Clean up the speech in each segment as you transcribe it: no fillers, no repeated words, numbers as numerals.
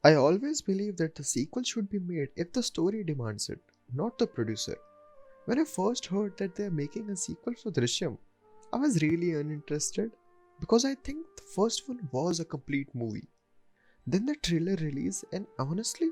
I always believe that the sequel should be made if the story demands it, not the producer. When I first heard that they are making a sequel for Drishyam, I was really uninterested because I think the first one was a complete movie. Then the trailer released, and honestly,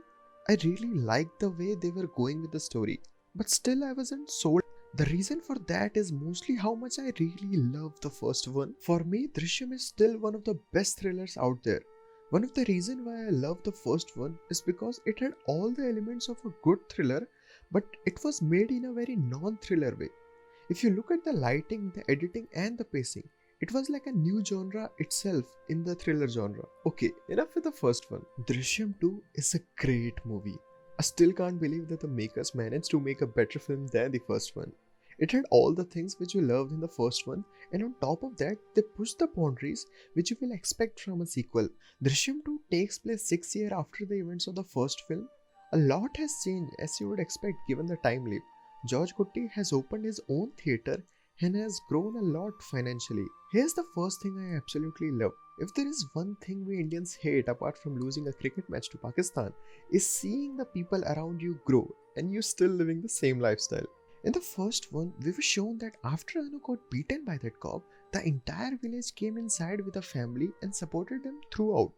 I really liked the way they were going with the story. But still, I wasn't sold. The reason for that is mostly how much I really love the first one. For me, Drishyam is still one of the best thrillers out there. One of the reasons why I love the first one is because it had all the elements of a good thriller, but it was made in a very non-thriller way. If you look at the lighting, the editing, and the pacing, it was like a new genre itself in the thriller genre. Okay, enough with the first one. Drishyam 2 is a great movie. I still can't believe that the makers managed to make a better film than the first one. It had all the things which you loved in the first one, and on top of that, they pushed the boundaries which you will expect from a sequel. Drishyam 2 takes place 6 years after the events of the first film. A lot has changed as you would expect given the time leap. George Kutti has opened his own theatre and has grown a lot financially. Here's the first thing I absolutely love. If there is one thing we Indians hate apart from losing a cricket match to Pakistan, is seeing the people around you grow and you still living the same lifestyle. In the first one, we were shown that after Anu got beaten by that cop, the entire village came inside with a family and supported them throughout.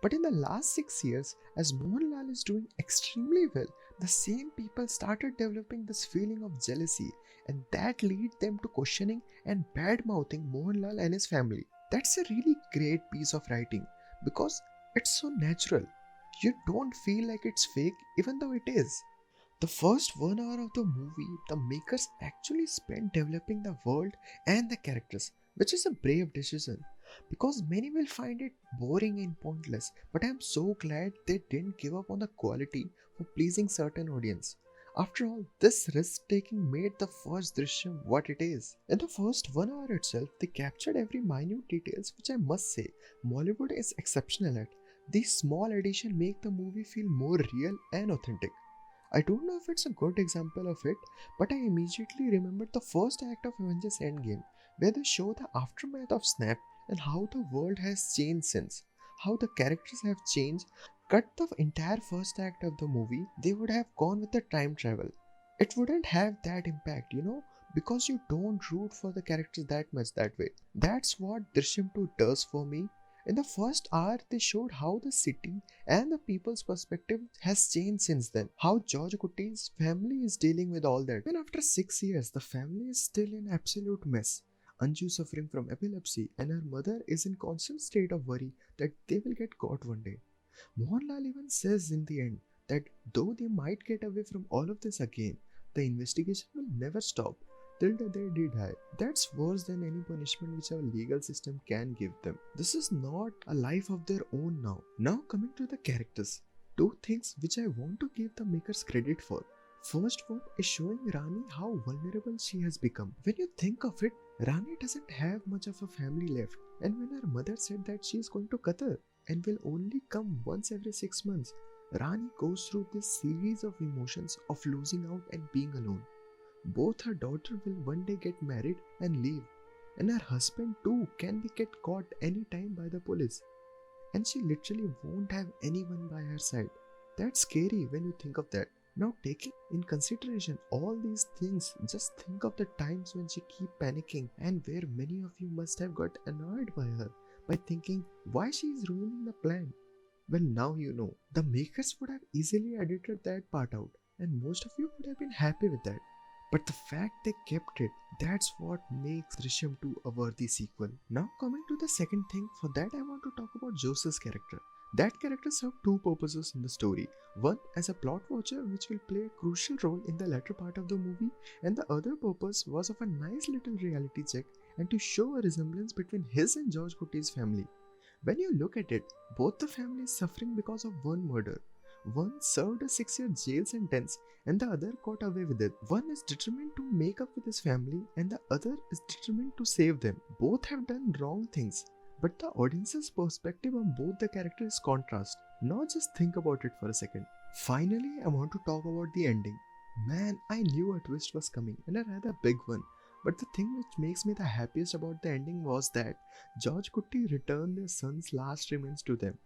But in the last 6 years, as Mohanlal is doing extremely well, the same people started developing this feeling of jealousy, and that led them to questioning and bad mouthing Mohanlal and his family. That's a really great piece of writing because it's so natural. You don't feel like it's fake even though it is. The first 1 hour of the movie, the makers actually spent developing the world and the characters, which is a brave decision because many will find it boring and pointless. But I am so glad they didn't give up on the quality for pleasing certain audience. After all, this risk taking made the first Drishyam what it is. In the first 1 hour itself, they captured every minute details, which I must say, Mollywood is exceptional at. These small additions make the movie feel more real and authentic. I don't know if it's a good example of it, but I immediately remembered the first act of Avengers Endgame, where they show the aftermath of Snap and how the world has changed since, how the characters have changed. Cut the entire first act of the movie, they would have gone with the time travel. It wouldn't have that impact, because you don't root for the characters that much that way. That's what Drishyam 2 does for me. In the first hour, they showed how the city and the people's perspective has changed since then. How George Kutti's family is dealing with all that. Even after 6 years, the family is still in absolute mess. Anju suffering from epilepsy and her mother is in constant state of worry that they will get caught one day. Mohanlal even says in the end that though they might get away from all of this again, the investigation will never stop till the day they die. That's worse than any punishment which our legal system can give them. This is not a life of their own now. Now coming to the characters. Two things which I want to give the makers credit for. First one is showing Rani how vulnerable she has become. When you think of it, Rani doesn't have much of a family left. And when her mother said that she is going to Qatar and will only come once every 6 months, Rani goes through this series of emotions of losing out and being alone. Both her daughter will one day get married and leave, and her husband too can be get caught anytime by the police, and she literally won't have anyone by her side. That's scary when you think of that. Now, taking in consideration all these things, just think of the times when she keep panicking and where many of you must have got annoyed by her by thinking why she is ruining the plan. Well, now you know. The makers would have easily edited that part out, and most of you would have been happy with that. But the fact they kept it, that's what makes Drishyam 2 a worthy sequel. Now coming to the second thing, for that I want to talk about Joseph's character. That character served two purposes in the story. One as a plot watcher which will play a crucial role in the latter part of the movie, and the other purpose was of a nice little reality check and to show a resemblance between his and George Kutti's family. When you look at it, both the families suffering because of one murder. One served a 6 year jail sentence and the other got away with it. One is determined to make up with his family and the other is determined to save them. Both have done wrong things, but the audience's perspective on both the characters is contrast. Now just think about it for a second. Finally, I want to talk about the ending. Man, I knew a twist was coming and a rather big one. But the thing which makes me the happiest about the ending was that George Kutti returned their son's last remains to them.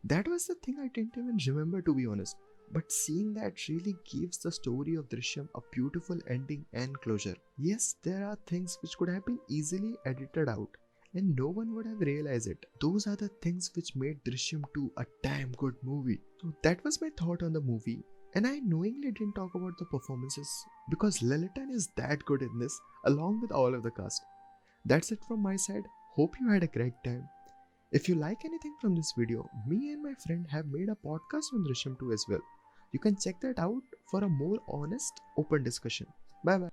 That was the thing I didn't even remember, to be honest. But seeing that really gives the story of Drishyam a beautiful ending and closure. Yes, there are things which could have been easily edited out and no one would have realized it. Those are the things which made Drishyam 2 a damn good movie. So that was my thought on the movie. And I knowingly didn't talk about the performances because Lalitan is that good in this along with all of the cast. That's it from my side. Hope you had a great time. If you like anything from this video, me and my friend have made a podcast on Drishyam 2 as well. You can check that out for a more honest, open discussion. Bye bye.